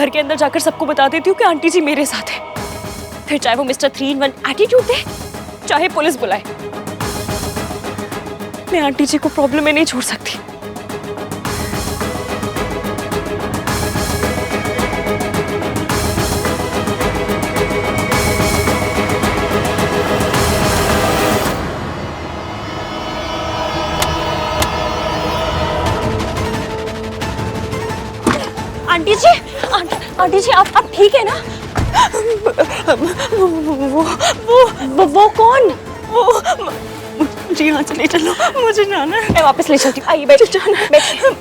घर के अंदर जाकर सबको बता देती हूँ कि आंटी जी मेरे साथ है। फिर चाहे वो मिस्टर 3-in-1 एटीट्यूड दे, चाहे पुलिस बुलाए, मैं आंटी जी को प्रॉब्लम में नहीं छोड़ सकती। आंटी जी, आंटी जी आप ठीक है ना? वो कौन? मुझे यहाँ से ले चलो, मुझे जाना है। मैं वापस ले चलती हूँ। आइए बैठ जाना है। बैठिए।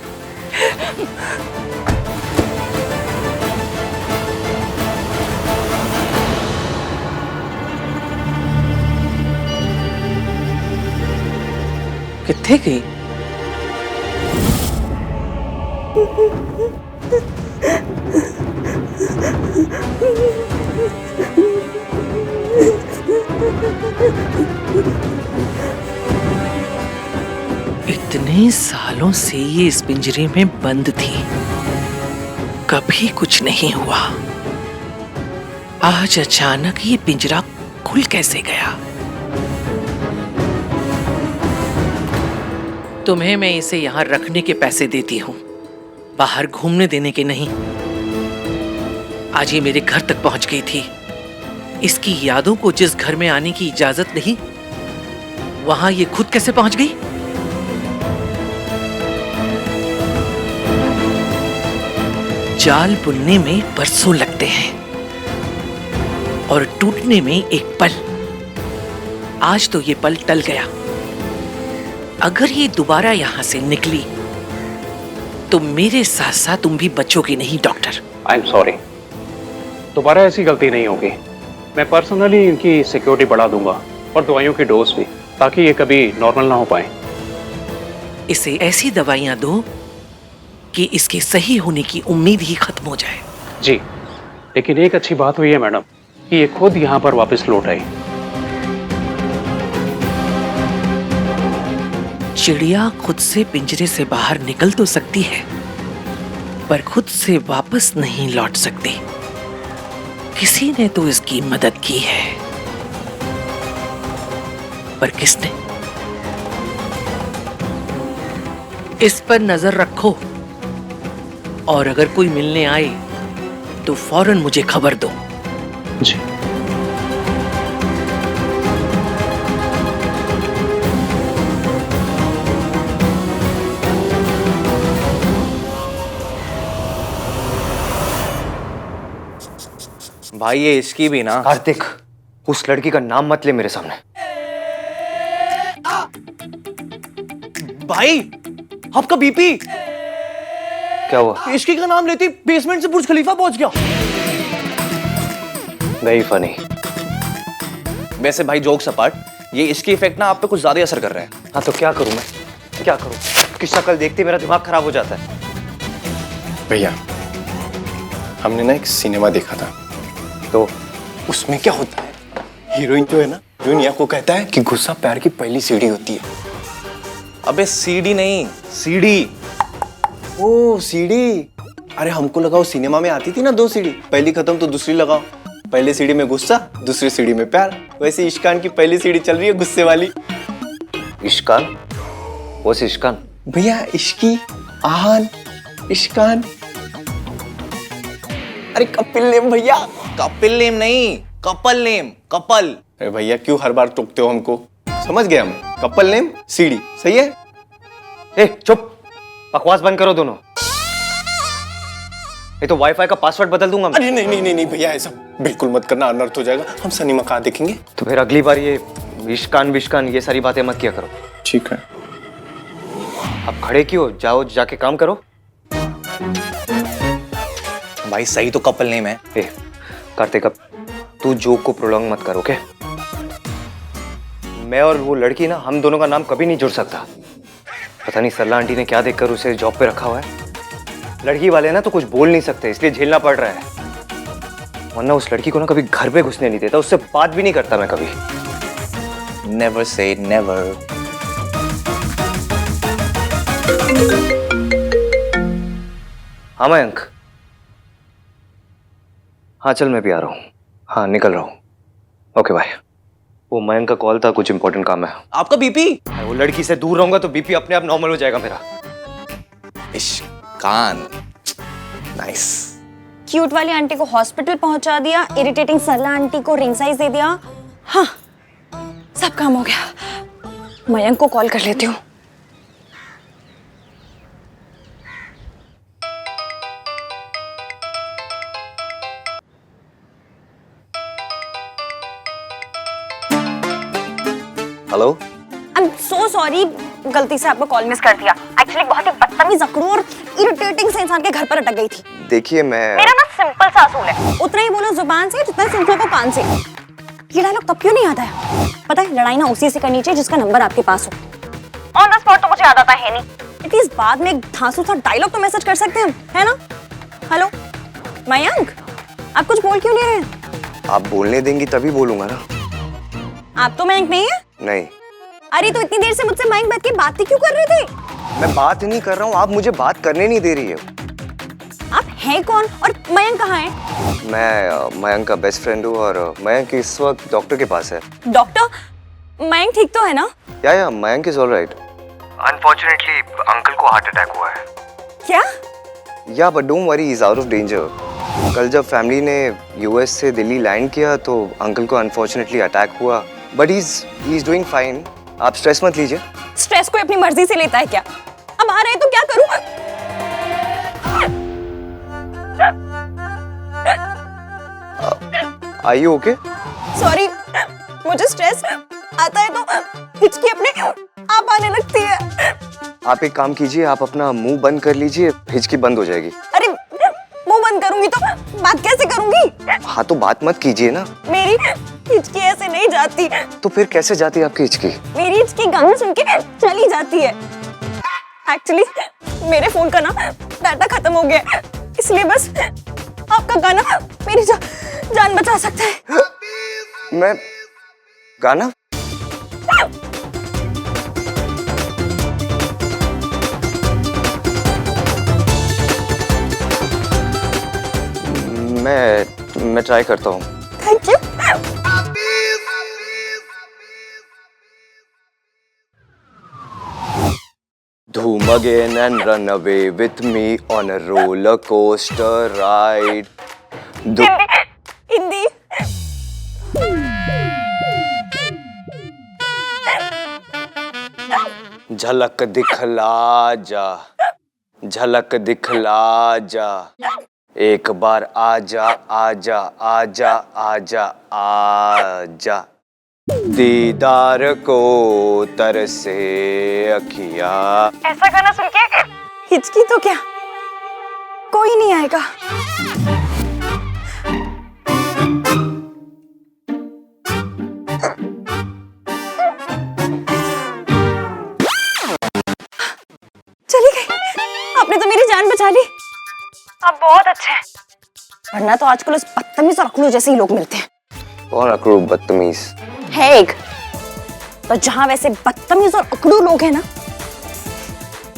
कित्थे गई? इतने सालों से ये इस पिंजरे में बंद थी, कभी कुछ नहीं हुआ। आज अचानक ये पिंजरा खुल कैसे गया? तुम्हें मैं इसे यहाँ रखने के पैसे देती हूँ, बाहर घूमने देने के नहीं। आज ये मेरे घर तक पहुंच गई थी। इसकी यादों को जिस घर में आने की इजाजत नहीं, वहां ये खुद कैसे पहुंच गई? जाल बुनने में बरसों लगते हैं और टूटने में एक पल। आज तो ये पल टल गया। अगर ये दोबारा यहां से निकली तो मेरे साथ साथ तुम भी बचोगे नहीं डॉक्टर। आई एम सॉरी, दोबारा ऐसी गलती नहीं होगी। मैं पर्सनली इनकी सिक्योरिटी बढ़ा दूंगा और दवाइयों की डोज भी, ताकि ये कभी नॉर्मल ना हो पाए। इसे ऐसी दवाइयां दो कि इसके सही होने की उम्मीद ही खत्म हो जाए। जी, लेकिन एक अच्छी बात हुई है मैडम कि ये खुद यहाँ पर वापस लौट आई। चिड़िया खुद से पिंजरे से बाहर निकल तो सकती है, पर खुद से वापस नहीं लौट सकती। किसी ने तो इसकी मदद की है, पर किसने? इस पर नजर रखो और अगर कोई मिलने आए तो फौरन मुझे खबर दो। जी। भाई ये इसकी भी ना। कार्तिक, उस लड़की का नाम मत ले मेरे सामने। भाई आपका बीपी क्या हुआ? इसकी का नाम लेती बेसमेंट से बुर्ज खलीफा पहुंच गया। Very funny. वैसे भाई जोक्स अपार्ट, ये इसकी इफेक्ट ना आप पे कुछ ज्यादा असर कर रहा है। हाँ तो क्या करूं मैं? क्या करूं? उसकी शक्ल देखते मेरा दिमाग खराब हो जाता है। भैया, हमने ना एक सिनेमा देखा था, तो उसमें क्या होता है, हीरोइन जो है ना, दुनिया को कहता है कि गुस्सा प्यार की पहली सीढ़ी होती है। अबे सीडी नहीं, सीडी। ओ सीढ़ी। अरे हमको लगा वो सिनेमा में आती थी ना 2 सीढ़ी, पहली खत्म तो दूसरी लगाओ। पहली सीढ़ी में गुस्सा, दूसरी सीढ़ी में प्यार। वैसे इश्कान की पहली सीढ़ी चल रही है गुस्से वाली। इश्कान? वो इश्कान? भैया इश्की, आहान, इश्कान। अरे कपिल नेम भैया। कपिल नेम नहीं, कपल नेम, कपल। अरे भैया क्यों हर बार टोकते हो हमको? समझ गए हम। कपल नेम सीढ़ी, सही है? ए चुप, बकवास बंद करो दोनों। ये तो वाईफाई का पासवर्ड बदल दूंगा मैं। अरे नहीं नहीं नहीं नहीं भैया, ऐसा बिल्कुल मत करना, अनर्थ हो जाएगा। हम सिनेमा कहाँ देखेंगे? तो फिर अगली बार ये इश्कान विश्कान ये सारी बातें मत किया करो। ठीक है। अब खड़े क्यों? जाओ जाके काम करो। भाई सही तो कपल नेम है। ए कार्तिक, अब तू जोक को प्रोलॉन्ग मत करो, ओके? मैं और वो लड़की ना, हम दोनों का नाम कभी नहीं जुड़ सकता। पता नहीं सरला आंटी ने क्या देखकर उसे जॉब पे रखा हुआ है। लड़की वाले ना तो कुछ बोल नहीं सकते, इसलिए झेलना पड़ रहा है। वरना उस लड़की को ना कभी घर पे घुसने नहीं देता, उससे बात भी नहीं करता मैं कभी। Never say never. हाँ मयंक, हाँ चल, मैं भी आ रहा हूँ। हाँ निकल रहा हूँ। Okay bye. वो मयंक का कॉल था, कुछ इंपॉर्टेंट काम है। आपका बीपी? वो लड़की से दूर रहूंगा तो बीपी अपने आप नॉर्मल हो जाएगा मेरा। इश्कान, नाइस। क्यूट वाली आंटी को हॉस्पिटल पहुंचा दिया, इरिटेटिंग सरला आंटी को रिंग साइज दे दिया। हाँ, सब काम हो गया। मयंक को कॉल कर लेती हूँ। Hello. I am so sorry, गलती से आपको कॉल मिस कर दिया। एक्चुअली बहुत ही बदतमीज, अकड़ू और इरिटेटिंग से इंसान के घर पर अटक गई थी। देखिए मैं मेरा ना सिंपल सा असूल है, उतना ही बोलो जुबान से जितना सुन को कान से। ये डायलॉग तब क्यों नहीं आता है? पता है, लड़ाई ना उसी से करनी चाहिए जिसका नंबर आपके पास हो। ऑन द स्पॉट तो मुझे याद आता है नहीं, एटलीस्ट बाद में एक धांसू सा डायलॉग तो मैसेज कर सकते हैं, है ना? हेलो मयंक, आप कुछ बोल क्यों नहीं रहे? आप बोलने देंगी तभी बोलूंगा ना। आप तो मयंक नहीं है? नहीं। अरे तो इतनी देर से मुझसे मयंक बैठ के बात ही क्यों कर रहे थे? मैं बात नहीं कर रहा हूँ, आप मुझे बात करने नहीं दे रही है। आप हैं कौन और मयंक कहाँ है? मैं मयंक का बेस्ट फ्रेंड हूँ और मयंक इस वक्त डॉक्टर के पास है। डॉक्टर? मयंक ठीक तो है ना? या Mayank is alright. Unfortunately uncle को हार्ट अटैक हुआ है। क्या? या but don't worry, he is out of danger. कल जब फैमिली ने यूएस से दिल्ली लैंड किया तो अंकल को अनफॉर्चुनेटली अटैक हुआ, but he is doing fine. आप स्ट्रेस मत लीजिए। स्ट्रेस कोई अपनी मर्जी से लेता है क्या? अब आ रहे हैं तो क्या करूं? Are you okay? सॉरी, मुझे स्ट्रेस आता है तो हिचकी अपने आप आने लगती है। आप एक काम कीजिए, आप अपना मुंह बंद कर लीजिए, हिचकी बंद हो जाएगी। अरे मुंह बंद करूंगी तो बात कैसे करूंगी? हाँ तो बात मत कीजिए ना। मेरी हिचकी ऐसे नहीं जाती। तो फिर कैसे जाती है आपकी हिचकी? मेरी हिचकी गाना सुन के चली जाती है। एक्चुअली मेरे फोन का ना डाटा खत्म हो गया, इसलिए बस आपका गाना मेरी जान बचा सकता है। मैं गाना? मैं ट्राई करता हूँ। Thank you. Zoom again and run away with me on a roller coaster ride. Hindi. झलक दिखला जा, झलक दिखला जा, एक बार आजा आजा आजा आजा आजा, दीदार को तरसे अखिया। ऐसा गाना सुन के हिचकी तो क्या कोई नहीं आएगा। चली गई, आपने तो मेरी जान बचा ली। आप बहुत अच्छे हैं, वरना तो आजकल उस बदतमीज और अकड़ू जैसे ही लोग मिलते हैं। कौन अकड़ू बदतमीज है एक, पर जहां वैसे बदतमीज और अकड़ू लोग हैं ना,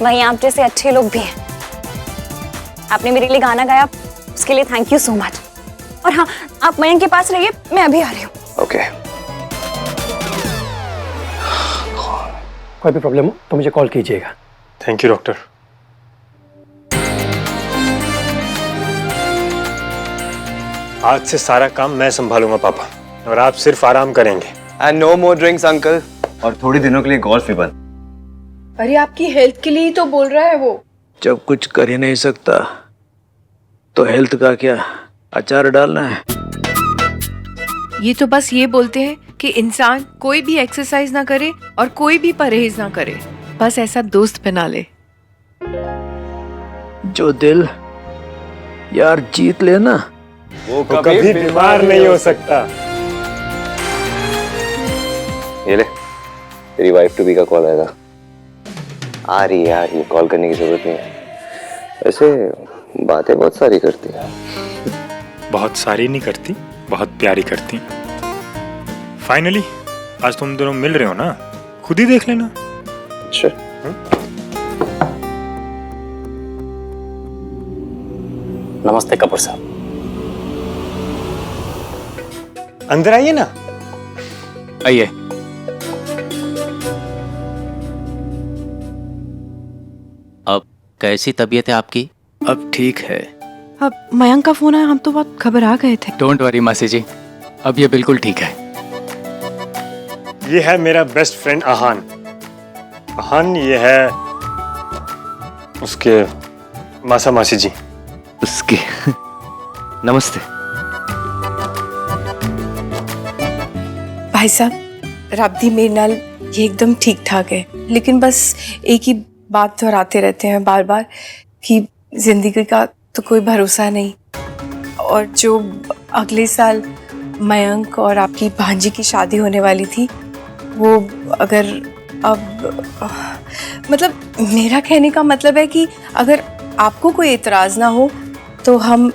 वहीं आप जैसे अच्छे लोग भी हैं। आपने मेरे लिए गाना गाया, उसके लिए थैंक यू सो मच। और हाँ, आप मयंक के पास रहिए, मैं अभी आ रही हूँ। ओके। कोई भी प्रॉब्लम हो तो मुझे कॉल कीजिएगा। Thank you doctor. आज से सारा काम मैं संभालूंगा पापा, और आप सिर्फ आराम करेंगे। And no more drinks uncle, और थोड़ी दिनों के लिए गोल्फ भी बंद। अरे आपकी हेल्थ के लिए ही तो बोल रहा है वो। जब कुछ कर ही नहीं सकता तो हेल्थ का क्या, अचार डालना है। ये तो बस ये बोलते हैं कि इंसान कोई भी एक्सरसाइज ना करे और कोई भी परहेज ना करे, बस ऐसा दोस्त बना ले जो दिल यार जीत लेना वो कभी बीमार नहीं हो सकता। ये ले, तेरी वाइफ टू बी का कॉल आएगा। आ रही है, आ रही है, कॉल करने की जरूरत नहीं है। वैसे बातें बहुत सारी करती है। बहुत सारी नहीं करती, बहुत प्यारी करती। फाइनली आज तुम दोनों मिल रहे हो ना, खुद ही देख लेना। अच्छा। नमस्ते कपूर साहब। अंदर आइए ना। आइए। अब कैसी तबीयत है आपकी? अब ठीक है। अब मयंक का फोन आया, हम तो बहुत घबरा गए थे। डोंट वरी मासी जी, अब ये बिल्कुल ठीक है। ये है मेरा बेस्ट फ्रेंड आहान। आहान ये है उसके मासा मासी जी। उसके नमस्ते। भाई साहब, राब्दी मेरे नाल ये एकदम ठीक ठाक है, लेकिन बस एक ही बात दोहराते रहते हैं बार बार कि जिंदगी का तो कोई भरोसा नहीं, और जो अगले साल मयंक और आपकी भांजी की शादी होने वाली थी, वो अगर अब मतलब मेरा कहने का मतलब है कि अगर आपको कोई एतराज़ ना हो तो हम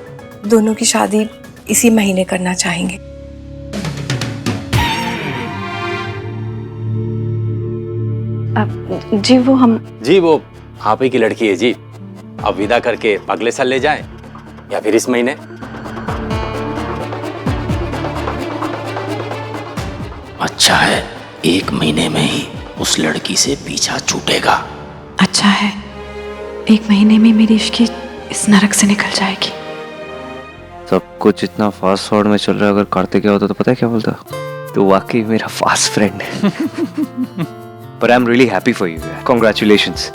दोनों की शादी इसी महीने करना चाहेंगे। जी वो आप ही की लड़की है जी। अब विदा करके अगले साल ले जाएं या फिर इस महीने? अच्छा है, 1 महीने में ही उस लड़की से पीछा छूटेगा। अच्छा है, 1 महीने में मेरी इश्क इस नरक से निकल जाएगी। सब कुछ इतना फास्ट फॉरवर्ड में चल रहा है, अगर कार्तिक क्या होता तो पता है क्या बोलता? तो वाकई मेरा फास्ट फ्रेंड है। पर I am really happy for you. Congratulations.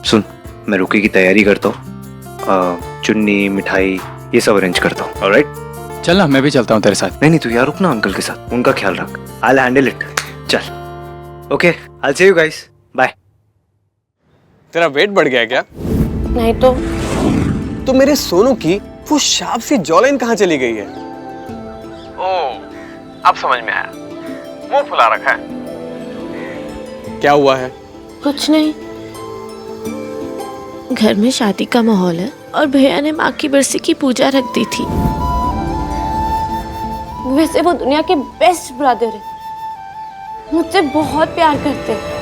सुन, मैं रुकी की तैयारी करता हूँ, चुन्नी मिठाई ये सब अरेंज करता हूँ। ऑलराइट? चल ना, मैं भी चलता हूँ तेरे साथ। नहीं तू यार रुकना, अंकल के साथ, उनका ख्याल रख। I will handle it. चल okay, I will see you guys, bye. तेरा वेट बढ़ गया क्या? नहीं तो मेरे सोनू की वो शार्प सी जॉलाइन कहाँ चली गई है? अब समझ में आया, मुंह फुला रखा है। क्या हुआ है? कुछ नहीं, घर में शादी का माहौल है और भैया ने माँ की बरसी की पूजा रख दी थी। वैसे वो दुनिया के बेस्ट ब्रदर है, मुझसे बहुत प्यार करते हैं,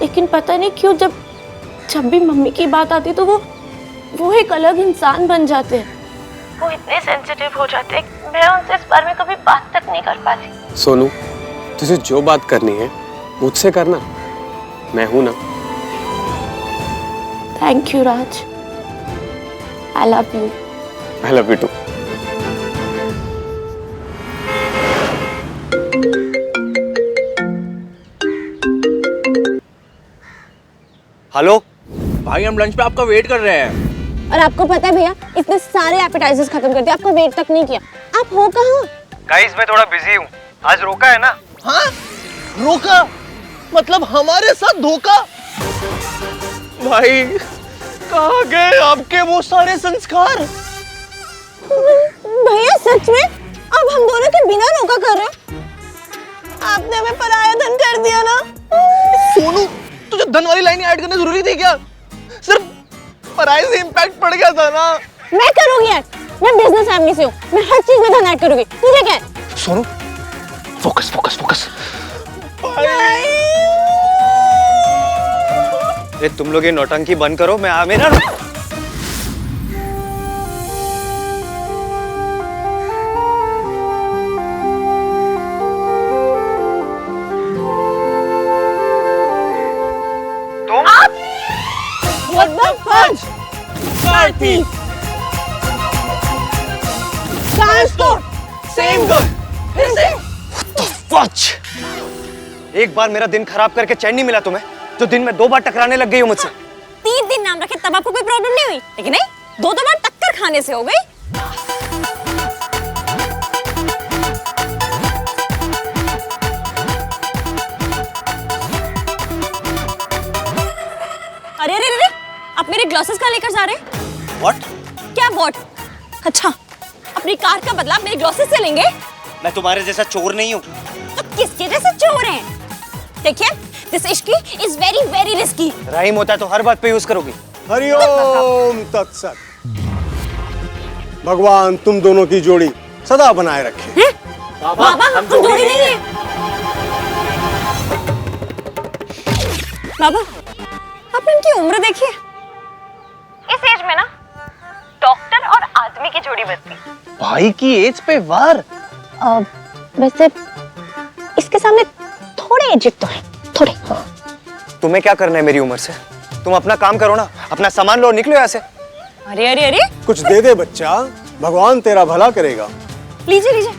लेकिन पता नहीं क्यों जब भी मम्मी की बात आती तो वो एक अलग इंसान बन जाते हैं। वो इतने सेंसिटिव हो जाते हैं, मैं उनसे इस बारे में कभी बात तक नहीं कर पाती। सोनू, तुझे जो बात करनी है मुझसे करना, मैं हूं ना। Thank you Raj, I love you. I love you too. Hello भाई, हम लंच पे आपका वेट कर रहे हैं। और आपको पता है भैया, इतने सारे एपेटाइजर्स खत्म कर दिए, आपको वेट तक नहीं किया। आप हो कहाँ? गाइस मैं थोड़ा बिजी हूँ, आज रोका है ना। हाँ? रोका? मतलब हमारे साथ धोखा? भाई कहाँ गए आपके वो सारे संस्कार? भैया सच में अब हम दोनों के बिना रोका कर रहे हो? आपने हमें पराया धन कर दिया ना। सोनू, तुझे धन वाली लाइन ऐड करना जरूरी थी क्या? सिर्फ पराये से इम्पैक्ट पड़ गया था ना। मैं करूंगी यार, मैं बिजनेस फैमिली से हूँ, मैं हर चीज में धन ऐड करूंगी। तुझे क्या है? Sonu focus focus focus. तुम लोग ये नौटंकी बंद करो, मैं मेरा What the fudge? Party. Same good. फिर से फच। एक बार मेरा दिन खराब करके चैन नहीं मिला तुम्हें, जो दिन में 2 बार टकराने लग गई हो मुझसे। 3 दिन नाम रखे तब आपको कोई प्रॉब्लम नहीं हुई, लेकिन नहीं, 2 बार टक्कर खाने से हो गई। अरे अरे अरे, आप मेरे ग्लासेस कहाँ लेकर जा रहे हैं? What? क्या व्हाट? अच्छा, अपनी कार का बदला मेरे ग्लासेस से लेंगे? मैं तुम्हारे जैसा चोर नहीं हूँ। तो किसके जैसे चोर हैं? देखिए, this Ishki is very very risky. Rhyme होता है तो हर बात पे यूज करोगी। हरिओम तत्सत। भगवान तुम दोनों की जोड़ी सदा बनाए रखे। बाबा हम जोड़ी नहीं है। बाबा, आपने इनकी उम्र देखी है? इस एज में ना डॉक्टर और आदमी की जोड़ी बनती। भाई की एज पे वार। वैसे इसके सामने थोड़े एजिड तो है, थोड़े। तुम्हें क्या करना है मेरी उम्र से? तुम अपना काम करो ना, अपना सामान लो, निकलो यहाँ से। अरे अरे अरे, कुछ दे दे बच्चा, भगवान तेरा भला करेगा। लीजिए लीजिए,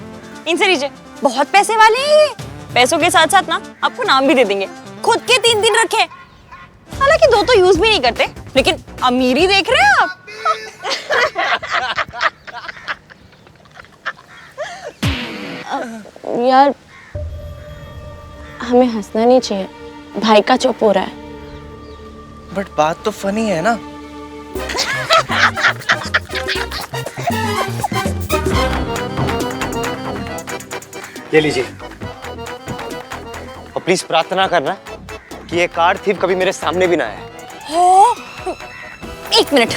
इनसे लीजिए, बहुत पैसे वाले हैं ये। पैसों के साथ साथ ना आपको नाम भी दे देंगे। खुद के 3 दिन रखे, हालांकि 2 तो यूज भी नहीं करते, लेकिन अमीरी देख रहे हैं आप। यार हमें हंसना नहीं चाहिए, भाई का चुप हो रहा है। बट बात तो फनी है ना। ये लीजिए। और प्लीज प्रार्थना करना कि ये कार थीफ कभी मेरे सामने भी ना आए। हो, 1 मिनट,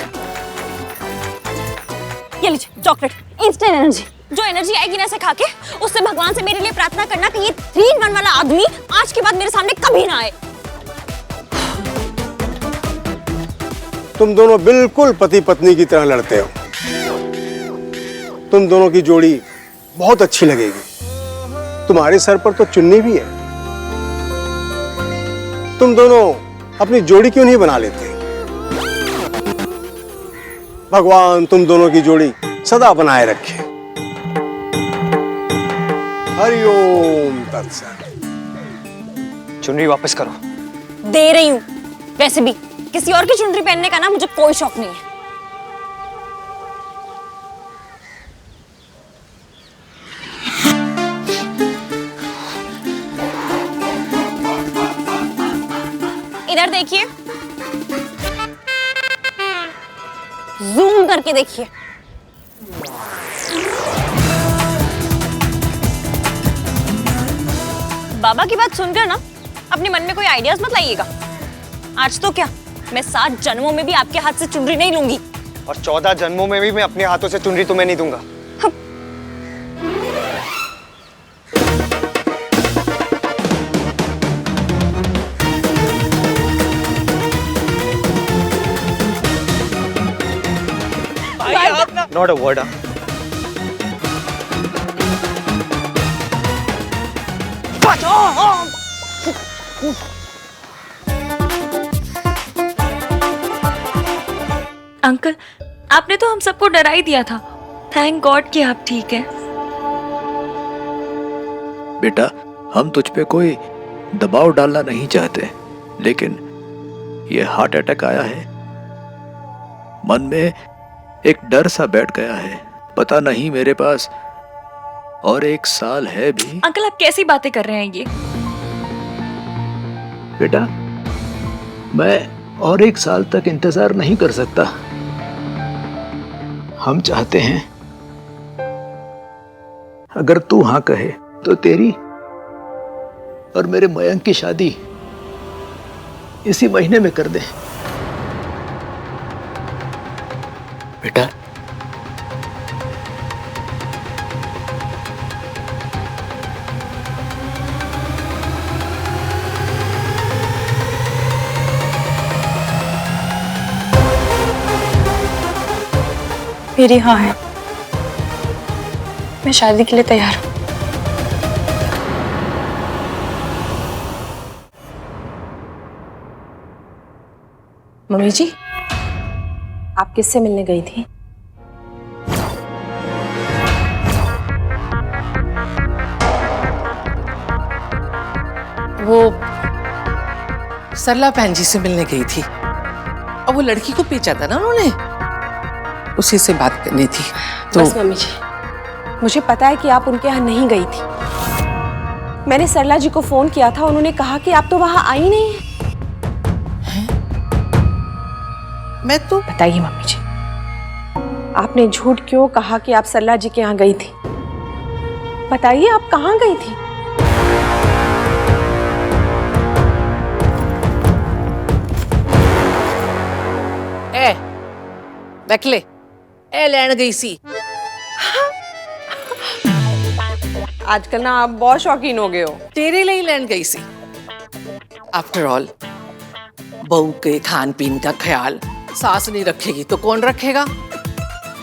ये लीजिए चॉकलेट, इंस्टेंट एनर्जी। जो एनर्जी आएगी ना इसे खा के, उससे भगवान से मेरे लिए प्रार्थना करना कि ये 3 in 1 वाला आदमी आज के बाद मेरे सामने कभी ना आए। तुम दोनों बिल्कुल पति पत्नी की तरह लड़ते हो। तुम दोनों की जोड़ी बहुत अच्छी लगेगी। तुम्हारे सर पर तो चुन्नी भी है। तुम दोनों अपनी जोड़ी क्यों नहीं बना लेते? भगवान तुम दोनों की जोड़ी सदा बनाए रखे। हरिओम तत्सत। चुनरी वापस करो। दे रही हूँ। वैसे भी किसी और की चुनरी पहनने का ना मुझे कोई शौक नहीं है। इधर देखिए, जूम करके देखिए। बाबा की बात सुनकर ना अपने मन में कोई आइडियाज मत लाइएगा। आज तो क्या, मैं 7 जन्मों में भी आपके हाथ से चुनरी नहीं लूंगी। और 14 जन्मों में भी मैं अपने हाथों से चुनरी तुम्हें नहीं दूंगा। Not a word. अंकल, आपने तो हम सबको डरा ही दिया था। थैंक गॉड कि आप ठीक हैं। बेटा, हम तुझ पे कोई दबाव डालना नहीं चाहते, लेकिन ये हार्ट अटैक आया है। मन में एक डर सा बैठ गया है। पता नहीं मेरे पास और 1 साल है भी। अंकल, आप कैसी बातें कर रहे हैं ये? बेटा, मैं और 1 साल तक इंतजार नहीं कर सकता। हम चाहते हैं अगर तू हाँ कहे तो तेरी और मेरे मयंक की शादी इसी महीने में कर दे। बेटा, मेरी हाँ है। मैं शादी के लिए तैयार हूँ। मम्मी जी, आप किससे मिलने गई थी? वो सरला बहन जी से मिलने गई थी और वो लड़की को बेचा था ना उन्होंने, उसी से बात करनी थी। तो बस मम्मी जी, मुझे पता है कि आप उनके यहाँ नहीं गई थी। मैंने सरला जी को फोन किया था, उन्होंने कहा कि आप तो वहां आई नहीं है। मैं तो बताइए मम्मी जी, आपने झूठ क्यों कहा कि आप सरला जी के यहाँ गई थी? बताइए, आप कहाँ गई थी? ए बैकले ए लैंड गई सी। आजकल ना आप बहुत शौकीन हो गए हो। तेरे लिए लैंड गई सी। आफ्टर ऑल बहू के खान पीन का ख्याल सास नहीं रखेगी तो कौन रखेगा?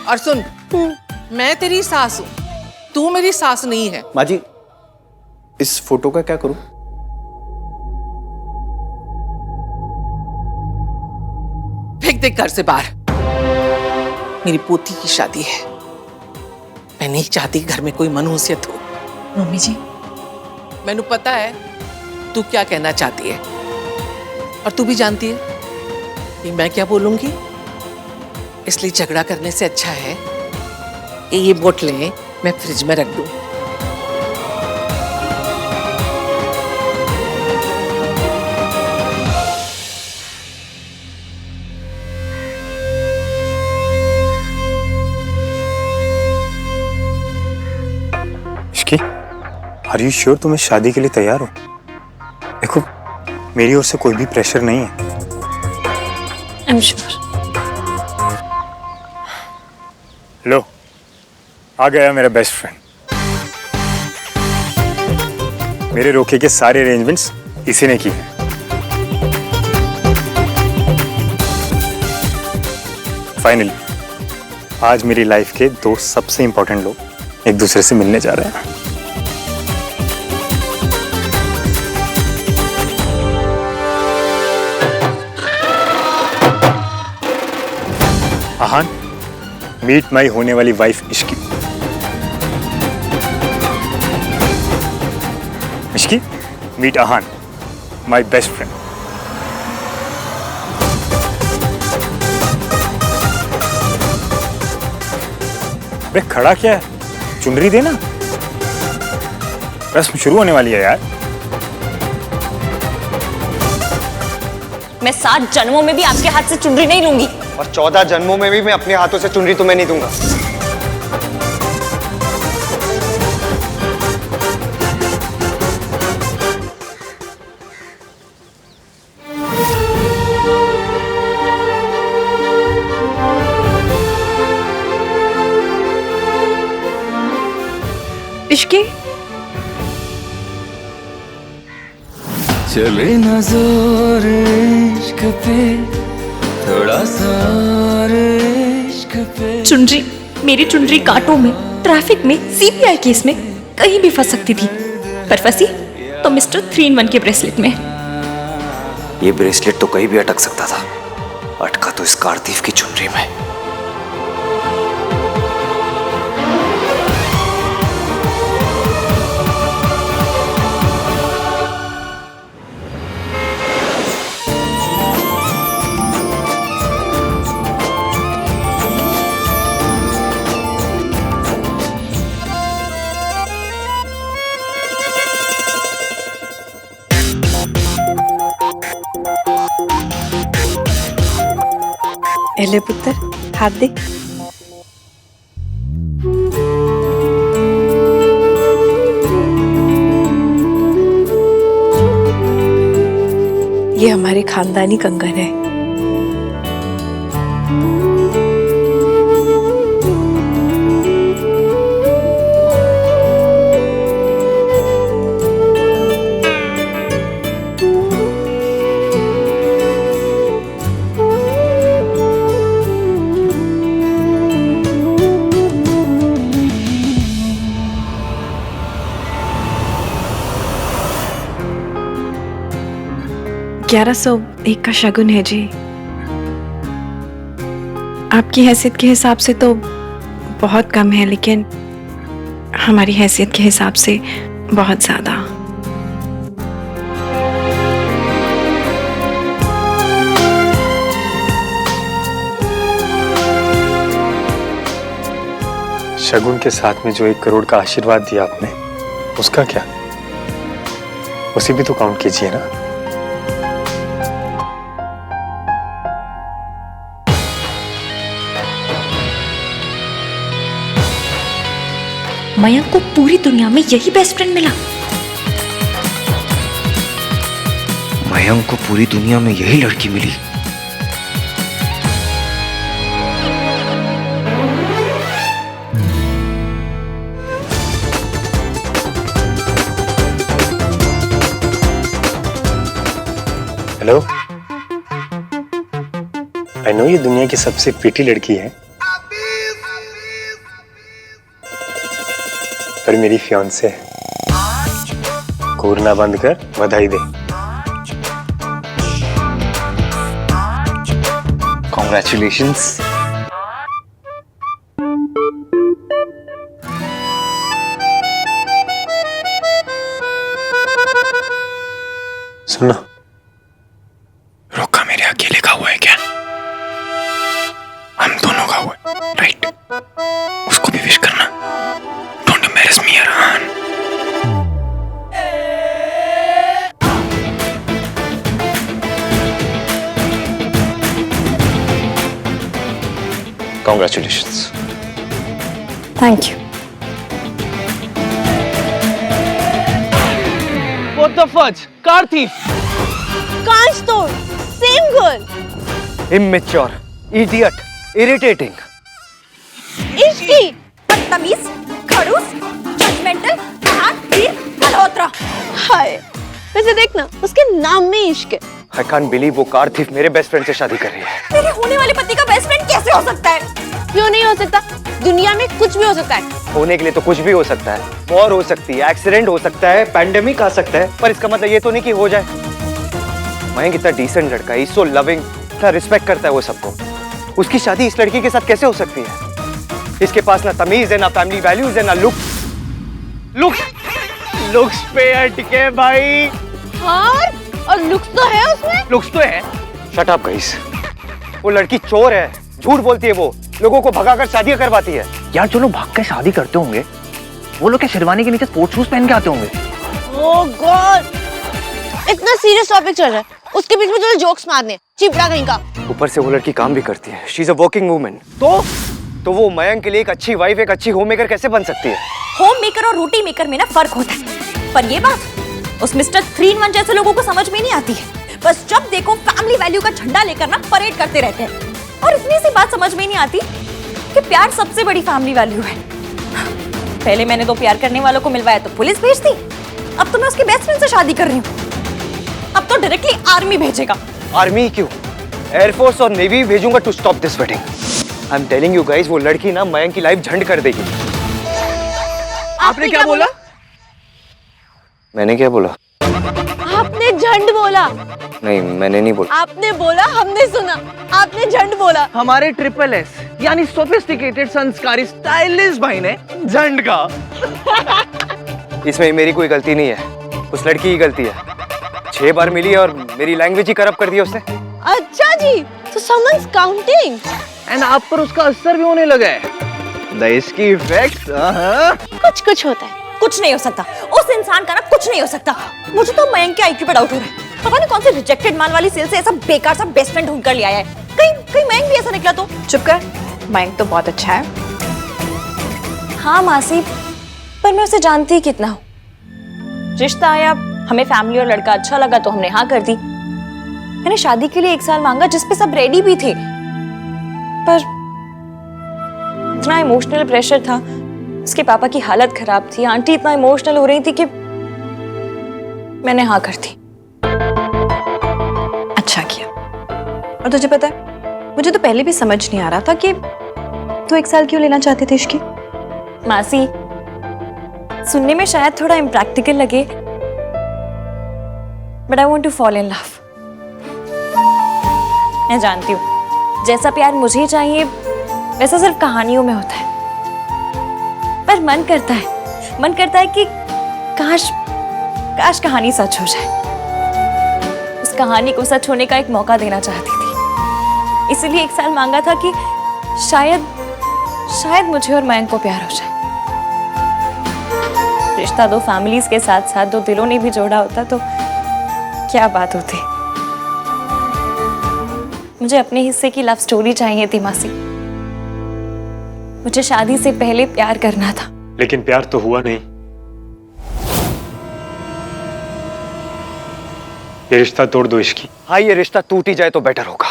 और सुन, मैं तेरी सास हूँ, तू मेरी सास नहीं है। माँ जी, इस फोटो का क्या करूं? फेंक दे घर से बाहर। मेरी पोती की शादी है, मैं नहीं चाहती घर में कोई मनहूसियत हो। मम्मी जी, मैनू पता है तू क्या कहना चाहती है, और तू भी जानती है कि मैं क्या बोलूंगी। इसलिए झगड़ा करने से अच्छा है कि ये बोतलें मैं फ्रिज में रख दूं। आर यू श्योर तुम्हें शादी के लिए तैयार हो? देखो, मेरी ओर से कोई भी प्रेशर नहीं है। I am sure. लो, आ गया मेरा बेस्ट फ्रेंड। मेरे रोके के सारे अरेंजमेंट्स इसी ने किए हैं। फाइनली आज मेरी लाइफ के दो सबसे इंपॉर्टेंट लोग एक दूसरे से मिलने जा रहे हैं। आहान, मीट माई होने वाली wife Ishqi. Ishqi, meet Aahan, my best friend. बे खड़ा क्या है? चुनरी देना, रस्म शुरू होने वाली है यार। मैं 7 जन्मों में भी आपके हाथ से चुनरी नहीं लूंगी, और 14 जन्मों में भी मैं अपने हाथों से चुनरी तुम्हें नहीं दूंगा। इश्की, चले ना जोर इश्क पे, थोड़ा सा इश्क पे। चुनरी, मेरी चुनरी कांटों में, ट्रैफिक में, सीबीआई केस में कहीं भी फंस सकती थी, पर फंसी तो मिस्टर 3-in-1 के ब्रेसलेट में। ये ब्रेसलेट तो कहीं भी अटक सकता था, अटका तो इस कारतीफ की चुनरी में। एले पुत्र, हाथ दे। ये हमारे खानदानी कंगन है। $1101 का शगुन है जी। आपकी हैसियत के हिसाब से तो बहुत कम है, लेकिन हमारी हैसियत के हिसाब से बहुत ज्यादा। शगुन के साथ में जो 1 करोड़ का आशीर्वाद दिया आपने, उसका क्या? उसे भी तो काउंट कीजिए ना। मयंक को पूरी दुनिया में यही बेस्ट फ्रेंड मिला। मयंक को पूरी दुनिया में यही लड़की मिली। हेलो, आई नो ये दुनिया की सबसे प्रीटी लड़की है, पर मेरी फियांसे है। घूरना बंद कर, बधाई दे। कॉन्ग्रेचुलेशंस। सुनो, रोका मेरे अकेले का हुआ है क्या? हम दोनों का हुआ है, राइट? उसको भी विश करना। Don't embarrass me Arhaan. Congratulations. Thank you. What the fudge? Car thief. कांच तोड़, same girl. Immature, idiot, irritating. इश्की, बदतमीज, खड़ूस, जजमेंटल, मल्होत्रा। हाय, वैसे देखना उसके नाम में इश्क है। I can't believe वो कार थीफ मेरे बेस्ट फ्रेंड से शादी कर रही है। मेरे होने वाले पति का बेस्ट फ्रेंड कैसे हो सकता है? क्यों नहीं हो सकता? दुनिया में कुछ भी हो सकता है। होने के लिए तो कुछ भी हो सकता है। वॉर हो सकती है, एक्सीडेंट हो सकता है, पैंडेमिक आ सकता है, पर इसका मतलब ये तो नहीं कि हो जाए। मयंक इतना डिसेंट लड़का है, सो लविंग, इतना रिस्पेक्ट करता है वो सबको। उसकी शादी इस लड़की के साथ कैसे हो सकती है? इसके पास ना तमीज है, ना फैमिली वैल्यूज है, ना लुक्स पे अटके भाई। हाँ, और लुक्स तो है उसमें। लुक्स तो है। Shut up guys. वो लड़की चोर है, झूठ बोलती है, वो लोगों को भगाकर शादियां करवाती है। यार जो लोग भाग कर शादी करते होंगे वो लोग क्या शेरवानी के नीचे स्पोर्ट्स शूज पहन के आते होंगे? ओह गॉड, इतना सीरियस टॉपिक चल रहा है, उसके बीच में जो जोक्स मारने, चिपड़ा कहीं का। ऊपर से वो लड़की काम भी करती है। She is a working woman. तो वो मयंक के लिए एक अच्छी वाइफ, एक अच्छी होम मेकर कैसे बन सकती है? होम मेकर और रोटी मेकर में ना फर्क होता है, पर ये बात उस मिस्टर 3-in-1 जैसे लोगों को समझ में नहीं आती है। बस जब देखो फैमिली वैल्यू का झंडा लेकर ना परेड करते रहते हैं, और इतनी सी बात समझ में नहीं आती कि प्यार सबसे बड़ी फैमिली वैल्यू है। पहले मैंने तो प्यार करने वालों को मिलवाया तो पुलिस भेज दी, अब तो मैं उसके बेस्ट फ्रेंड से शादी कर रही हूँ। अब तो डायरेक्टली आर्मी भेजेगा। आर्मी क्यों? एयरफोर्स और नेवी भेजूंगा to stop this wedding. I am telling you guys, वो लड़की ना मयंक की लाइफ झंड कर देगी। आपने क्या बोला? मैंने क्या बोला? आपने झंड बोला। नहीं, मैंने नहीं बोला। आपने बोला, हमने सुना। आपने झंड बोला। हमारे SSS यानी सोफिस्टिकेटेड, संस्कारी, स्टाइलिश भाई ने झंड का। इसमें मेरी कोई गलती नहीं है, उस लड़की की गलती है। 6 बार मिली और मेरी लैंग्वेज ही करप्ट कर दिया उसने। अच्छा जी, तो someone's counting। एंड आप पर उसका असर भी होने लगा है। इसकी इफेक्ट कुछ होता है। कुछ नहीं हो सकता, उस इंसान का ना कुछ नहीं हो सकता। मुझे तो मयंक के IQ पे डाउट हो रहा है। पता नहीं कौन से रिजेक्टेड माल वाली सेल से ऐसा बेकार सा बेस्ट फ्रेंड ढूंढ कर ले आया है। कहीं मयंक भी ऐसा निकला तो? चुप कर, मयंक तो बहुत अच्छा है। हाँ मासी, पर मैं उसे जानती ही कितना हूँ। रिश्ता आया, हमें फैमिली और लड़का अच्छा लगा तो हमने हाँ कर दी। मैंने शादी के लिए 1 साल मांगा जिसपे सब रेडी भी थे, पर इतना इमोशनल प्रेशर था। उसके पापा की हालत खराब थी, आंटी इतना इमोशनल हो रही थी कि मैंने हाँ कर दी। अच्छा किया। और तुझे पता है, मुझे तो पहले भी समझ नहीं आ रहा था कि तू 1 साल क्यों लेना चाहती थी इसकी। मासी, सुनने में शायद थोड़ा इम्प्रैक्टिकल लगे, but I want to fall in love. मैं जानती हूँ जैसा प्यार मुझे चाहिए वैसा सिर्फ कहानियों में होता है, पर मन करता है कि काश कहानी सच हो जाए। उस कहानी को सच होने का एक मौका देना चाहती थी, इसलिए 1 साल मांगा था कि शायद मुझे और मयंक को प्यार हो जाए। रिश्ता 2 फैमिलीज के साथ साथ 2 दिलों ने भी जोड़ा होता तो क्या बात होती। मुझे अपने हिस्से की लव स्टोरी चाहिए थी मासी। मुझे शादी से पहले प्यार करना था। लेकिन प्यार तो हुआ नहीं। ये रिश्ता तोड़ दो इसकी। हाँ, ये रिश्ता टूट ही जाए तो बेटर होगा।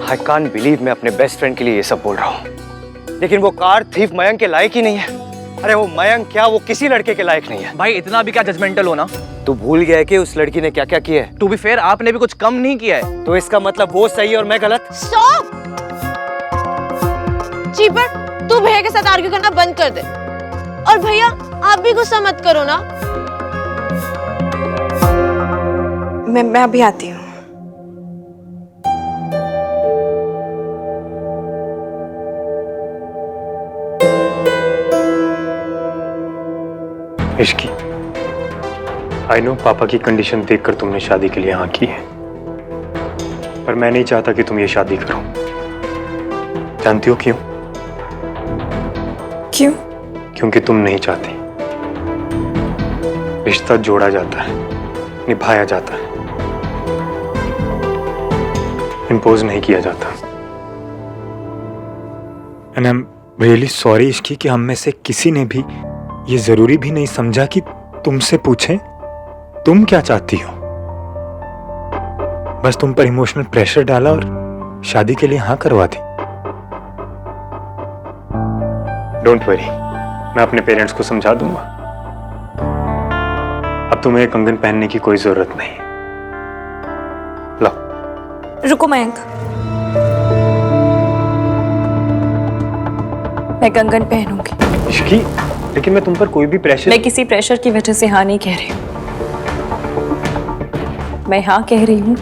I can't believe मैं अपने बेस्ट फ्रेंड के लिए ये सब बोल रहा हूँ, लेकिन वो कार थीफ मयंक के लायक ही नहीं है। अरे वो मयंक क्या, वो किसी लड़के के लायक नहीं है। भाई इतना भी क्या जजमेंटल होना? तू भूल गया है कि उस लड़की ने क्या क्या किया है? टू बी फेयर, आपने भी कुछ कम नहीं किया है। तो इसका मतलब वो सही और मैं गलत? स्टॉप! चीपर, तू भैया के साथ आर्ग्यू करना बंद कर दे। और भैया आप भी गुस्सा मत करो ना। मैं अभी आती हूँ। इश्की, आई नो पापा की कंडीशन देखकर तुमने शादी के लिए हाँ की है, पर मैं नहीं चाहता कि तुम ये शादी करो। जानती हो क्यों? क्यों? क्योंकि तुम नहीं चाहती। रिश्ता जोड़ा जाता है, निभाया जाता है, इम्पोज नहीं किया जाता। And I am really sorry Ishki कि हम में से किसी ने भी ये जरूरी भी नहीं समझा कि तुमसे पूछें तुम क्या चाहती हो। बस तुम पर इमोशनल प्रेशर डाला और शादी के लिए हाँ करवा दी। डोंट वरी, मैं अपने पेरेंट्स को समझा दूंगा। अब तुम्हें कंगन पहनने की कोई जरूरत नहीं। लो। रुको मयंक, मैं कंगन पहनूंगी। इश्की, लेकिन मैं तुम पर कोई भी प्रेशर। मैं किसी प्रेशर की वजह से हाँ नहीं कह रही हूँ। मैं हाँ कह रही हूँ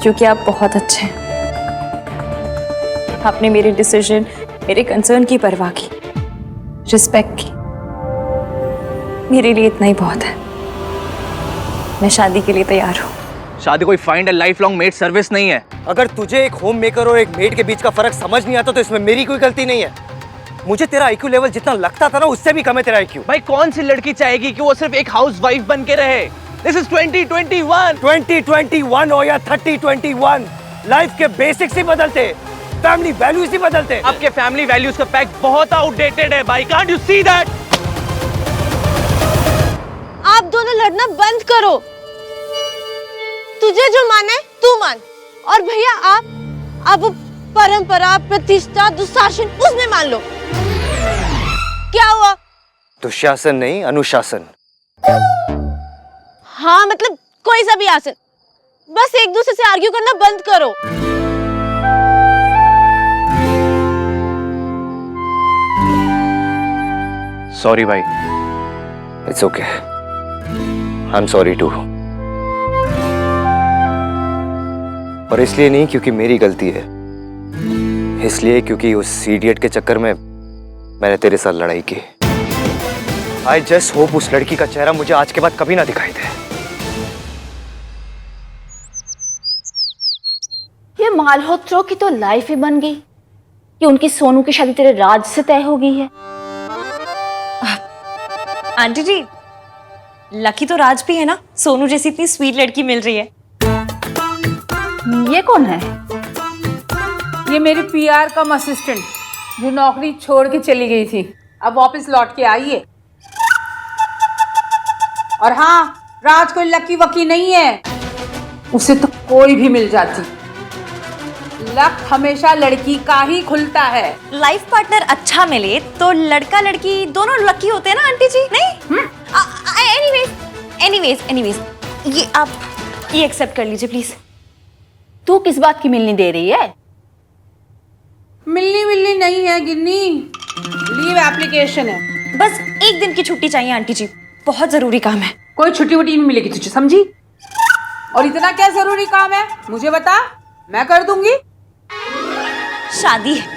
क्योंकि आप बहुत अच्छे हैं। आपने मेरे डिसीजन, मेरे कंसर्न की परवाह की, रिस्पेक्ट की। मेरे लिए इतना ही बहुत है। मैं शादी के लिए तैयार हूँ। शादी कोई फाइंड ए लाइफ लॉन्ग मेड सर्विस नहीं है। अगर तुझे एक होम मेकर और एक मेड के बीच का फर्क समझ नहीं आता तो इसमें मेरी कोई गलती नहीं है। मुझे तेरा आईक्यू लेवल जितना लगता था ना, उससे भी कम है तेरा आईक्यू। भाई कौन सी लड़की चाहेगी कि वो सिर्फ एक हाउस वाइफ बन के रहे? This is 2021। 2021 हो या 3021, लाइफ के बेसिक्स ही बदलते, फैमिली वैल्यूज ही बदलते। आपके फैमिली वैल्यूज का पैक बहुत आउटडेटेड है भाई। Can't you see that? आप दोनों लड़ना बंद करो। तुझे जो माने तू मान, और भैया आप वो परंपरा, प्रतिष्ठा, दुशासन उसमें मान लो। क्या हुआ? दुशासन नहीं, अनुशासन। हाँ मतलब कोई सा भी आसन। बस एक दूसरे से आर्ग्यू करना बंद करो। सॉरी भाई। It's okay, I am sorry too. और इसलिए नहीं क्योंकि मेरी गलती है, इसलिए क्योंकि उस इडियट के चक्कर में मैंने तेरे साथ लड़ाई की। आई जस्ट होप उस लड़की का चेहरा मुझे आज के बाद कभी ना दिखाई दे। ये मालहोत्रों की तो लाइफ ही बन गई कि उनकी सोनू की शादी तेरे राज से तय हो गई है। आंटी जी, लकी तो राज भी है ना, सोनू जैसी इतनी स्वीट लड़की मिल रही है। ये कौन है? ये मेरी पीआर कम असिस्टेंट जो नौकरी छोड़ के चली गई थी, अब वापस लौट के आई है। और हाँ, राज कोई लकी वकी नहीं है, उसे तो कोई भी मिल जाती। लक हमेशा लड़की का ही खुलता है। लाइफ पार्टनर अच्छा मिले तो लड़का लड़की दोनों लकी होते हैं ना आंटी जी, नहीं? एनीवेज, ये आप ये एक्सेप्ट कर लीजिए प्लीज। तू किस बात की मिलनी दे रही है? मिलनी नहीं है गिन्नी, लीव एप्लीकेशन है। बस एक दिन की छुट्टी चाहिए आंटी जी, बहुत जरूरी काम है। कोई छुट्टी वुट्टी नहीं मिलेगी तुझे, समझी? और इतना क्या जरूरी काम है मुझे बता, मैं कर दूंगी। शादी है।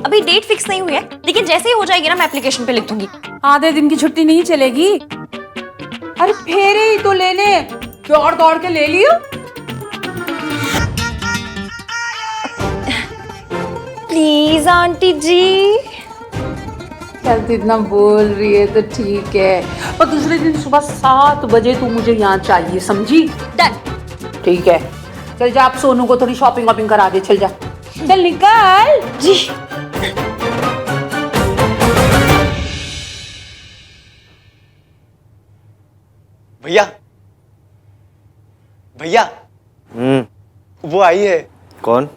अभी डेट फिक्स नहीं हुई है, लेकिन जैसे ही हो जाएगी ना मैं एप्लीकेशन पे लिख दूंगी। आधे दिन की छुट्टी नहीं चलेगी। अरे फेरे ही तो लेने, दौड़ के ले लियो। प्लीज आंटी जी। चल तू इतना बोल रही है तो ठीक है, पर दूसरे दिन सुबह 7 बजे तू मुझे यहाँ चाहिए, समझी? डन। ठीक है, चल जा, आप सोनू को थोड़ी शॉपिंग वॉपिंग करा दे, चल जा, चल निकल जी। भैया भैया, वो आई है। कौन?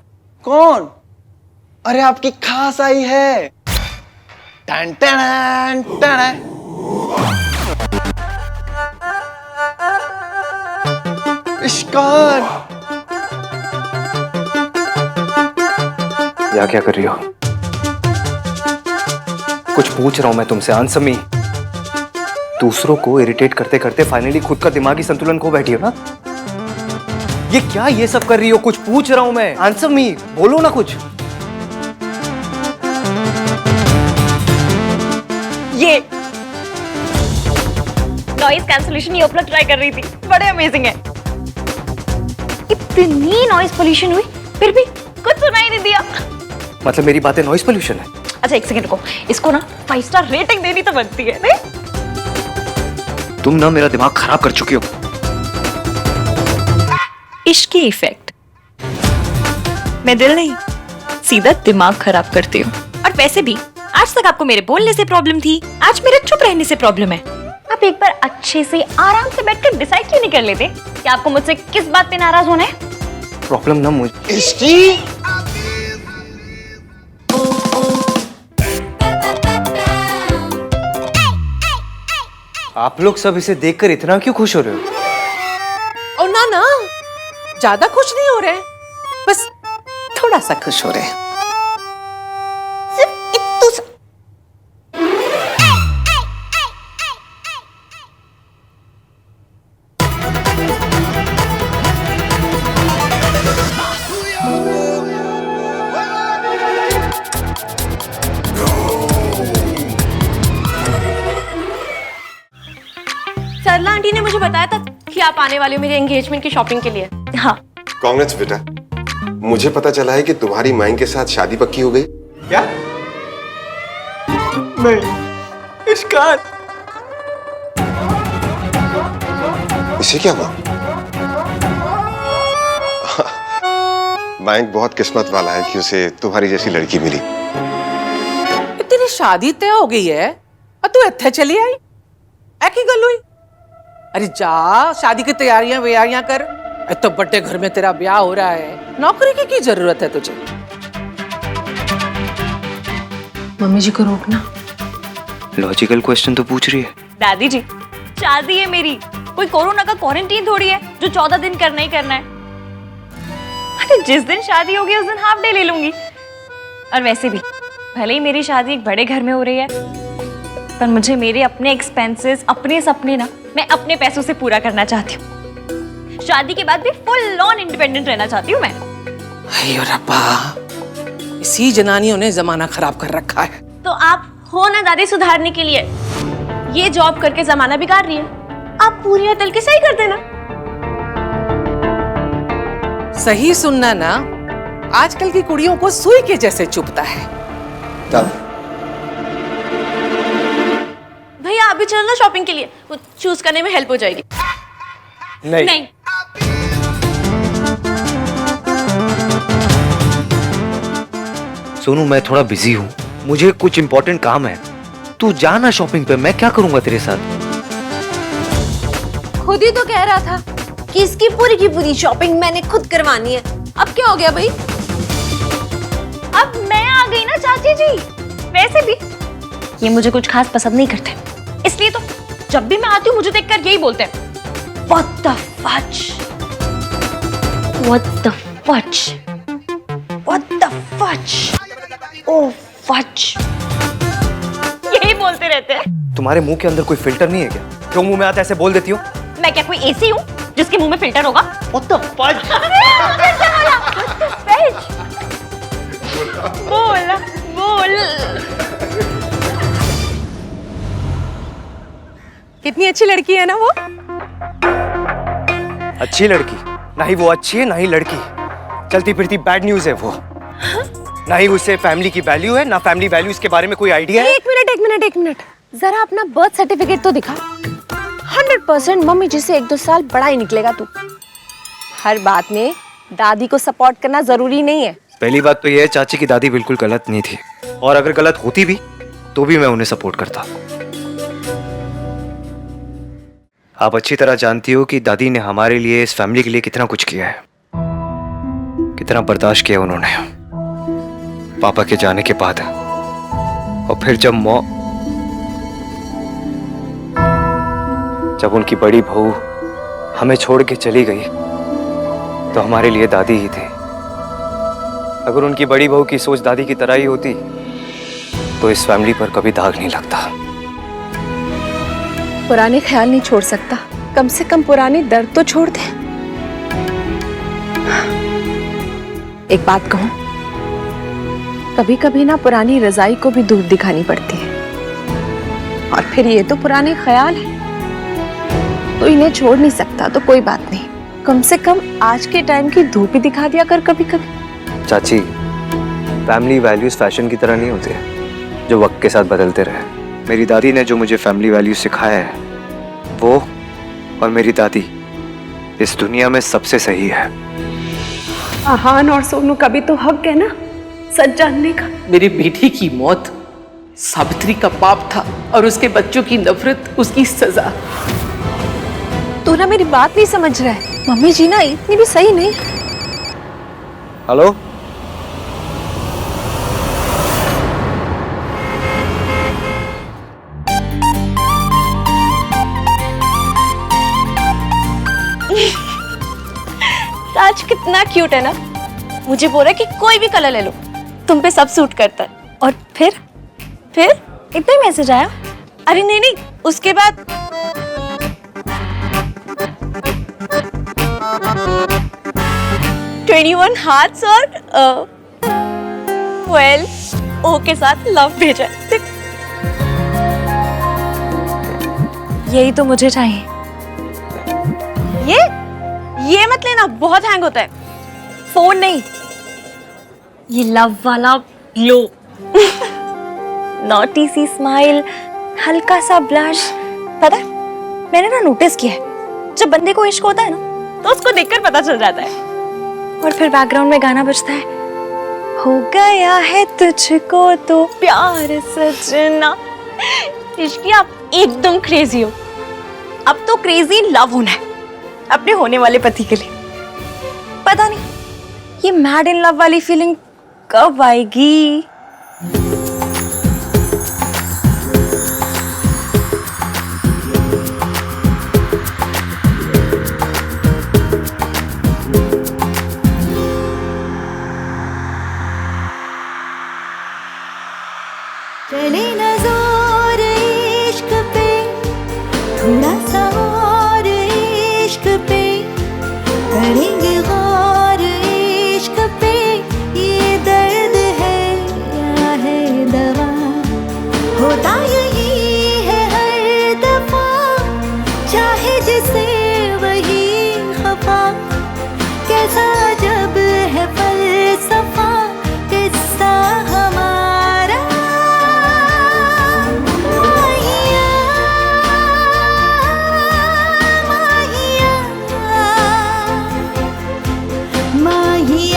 अरे आपकी खास आई है। Ton ton ton. इश्कान, या क्या कर रही हो? कुछ पूछ रहा हूं मैं तुमसे, आंसर मी। दूसरों को इरिटेट करते करते फाइनली खुद का दिमागी संतुलन खो बैठी हो ना? ये क्या ये सब कर रही हो? कुछ पूछ रहा हूं मैं, आंसर मी, बोलो ना कुछ। ये नॉइज कैंसलेशन ईयरप्लग ट्राई कर रही थी, बड़े अमेजिंग है। इतनी नॉइज पोल्यूशन हुई फिर भी कुछ सुनाई नहीं दिया। मतलब मेरी बातें नॉइज पोल्यूशन है? अच्छा एक सेकंड रुको, इसको ना 5 स्टार रेटिंग देनी तो बनती है नहीं? तुम ना मेरा दिमाग खराब कर चुकी हो। इश्क की इफेक्ट। मैं दिल नहीं, सीधा दिमाग खराब करती हूँ। और वैसे भी आज तक आपको मेरे बोलने से प्रॉब्लम थी, आज मेरे चुप रहने से प्रॉब्लम है। आप एक बार अच्छे से आराम से बैठकर डिसाइड क्यों नहीं कर लेते कि आपको मुझसे किस बात पे नाराज होना है? प्रॉब्लम ना मुझे इसकी आप लोग सब इसे देखकर इतना क्यों खुश हो रहे हो? और ना ज्यादा खुश नहीं हो रहे, बस थोड़ा सा खुश हो रहे हैं। सिर्फ इतना सा। सरला आंटी ने मुझे बताया था कि आप आने वाले हो मेरे एंगेजमेंट की शॉपिंग के लिए। हाँ। कांग्रेस बेटा, मुझे पता चला है कि तुम्हारी माइन के साथ शादी पक्की हो गई। क्या? नहीं, इश्कान। इसे क्या हुआ? माइन बहुत किस्मत वाला है कि उसे तुम्हारी जैसी लड़की मिली। तेरी शादी तय हो गई है और तू इत्थे चली आई, ऐ की गल हुई? अरे जा शादी की तैयारियां व्यारियां कर। तो बड़े घर में तेरा ब्याह हो रहा है, नौकरी की जरूरत है तुझे? मम्मी जी को रोकना। लॉजिकल क्वेश्चन तो पूछ रही है। दादी जी, शादी है मेरी, कोई कोरोना का क्वारंटीन थोड़ी है जो 14 दिन करना ही करना है। अरे जिस दिन शादी होगी उस दिन हाफ डे ले लूंगी। और वैसे भी भले ही मेरी शादी एक बड़े घर में हो रही है, पर मुझे मेरे अपने एक्सपेंसेस, अपने सपने ना मैं अपने पैसों से पूरा करना चाहती हूँ। शादी के बाद भी फुल ऑन इंडिपेंडेंट रहना चाहती हूँ मैं। अयो रब्बा, इसी जनानियों ने जमाना खराब कर रखा है। तो आप हो ना दादी सुधारने के लिए, ये जॉब करके जमाना बिगाड़ रही है, आप पूरी अतल के सही कर देना। सही सुनना ना, आजकल की कुड़ियों को सुई के जैसे चुभता है। भैया अभी चलना शॉपिंग के लिए, वो चूज करने में हेल्प हो जाएगी। नहीं। सोनू, मैं थोड़ा बिजी हूँ, मुझे कुछ इंपॉर्टेंट काम है। तू जाना शॉपिंग पे, मैं क्या करूंगा तेरे साथ? खुद ही तो कह रहा था कि इसकी पूरी की पूरी शॉपिंग मैंने खुद करवानी है। अब क्या हो गया भाई? अब मैं आ गई ना चाची जी। वैसे भी ये मुझे कुछ खास पसंद नहीं करते, इसलिए तो जब भी मैं आती हूँ मुझे देखकर यही बोलते हैं, What the fudge? What the fudge? What the fudge? Oh fudge! यही बोलते रहते हैं। तुम्हारे मुंह के अंदर कोई फिल्टर नहीं है क्या? क्यों मुंह में आता ऐसे बोल देती हो? मैं क्या कोई एसी हूँ जिसके मुंह में फिल्टर होगा? What the fudge? बोल बोल। कितनी अच्छी लड़की है ना वो। अच्छी लड़की? ना ही वो अच्छी है ना ही लड़की, चलती फिरती बैड न्यूज है वो। ना ही उसे फैमिली की वैल्यू है, ना फैमिली वैल्यूज के बारे में कोई आइडिया है। एक मिनट, जरा अपना बर्थ सर्टिफिकेट तो दिखा। 100% मम्मी जी से 1-2 साल बड़ा ही निकलेगा तू। हर बात में दादी को सपोर्ट करना जरूरी नहीं है। पहली बात तो यह है, चाची की दादी बिल्कुल गलत नहीं थी, और अगर गलत होती भी तो भी मैं उन्हें सपोर्ट करता। आप अच्छी तरह जानती हो कि दादी ने हमारे लिए, इस फैमिली के लिए कितना कुछ किया है, कितना बर्दाश्त किया उन्होंने पापा के जाने के बाद। और फिर जब उनकी बड़ी बहू हमें छोड़ के चली गई, तो हमारे लिए दादी ही थे। अगर उनकी बड़ी बहू की सोच दादी की तरह ही होती तो इस फैमिली पर कभी दाग नहीं लगता। पुराने ख्याल नहीं छोड़ सकता, कम से कम पुराने दर्द तो छोड़ दे। एक बात कहूं, कभी कभी ना पुरानी रजाई को भी धूप दिखानी पड़ती है। और फिर ये तो पुराने ख्याल है, तो इन्हें छोड़ नहीं सकता तो कोई बात नहीं, कम से कम आज के टाइम की धूप ही दिखा दिया कर कभी कभी। चाची, फैमिली वैल्यूज फैशन की तरह नहीं होते जो वक्त के साथ बदलते रहे। मेरी दादी ने जो मुझे फैमिली वैल्यूज सिखाया है, वो और मेरी दादी इस दुनिया में सबसे सही है। आहान और सोनू का भी तो हक है ना सच जानने का। मेरी बेटी की मौत सावित्री का पाप था और उसके बच्चों की नफरत उसकी सजा। तू ना मेरी बात नहीं समझ रहा है। मम्मी जी ना इतनी भी सही नहीं। हेलो, ताज कितना क्यूट है ना। मुझे बोला कि कोई भी कलर ले लो, तुम पे सब सूट करता है। और फिर इतना ही मैसेज आया? अरे नहीं नहीं, उसके बाद 21 हार्ट्स और ओ के साथ लव भेजा। यही तो मुझे चाहिए। ये मत लेना, बहुत हैंग होता है। फोन नहीं, ये लव वाला ग्लो। नॉटी सी स्माइल, हल्का सा ब्लश। पता है, मैंने ना नोटिस किया है, जब बंदे को इश्क होता है ना तो उसको देखकर पता चल जाता है। और फिर बैकग्राउंड में गाना बजता है, हो गया है तुझको तो प्यार सजना। इश्की, आप एकदम क्रेजी हो। अब तो क्रेजी लव होना है अपने होने वाले पति के लिए। पता नहीं ये मैड इन लव वाली फीलिंग कब आएगी। चले ना जोर इश्क पे, थोड़ा सा और इश्क पे, करेंगे गौर इश्क पे। ये दर्द है या है दवा, होता यही है हर दफा, चाहे जिसे वही खफा। कैसा जब है फलसफा किस्सा हमारा। माहिया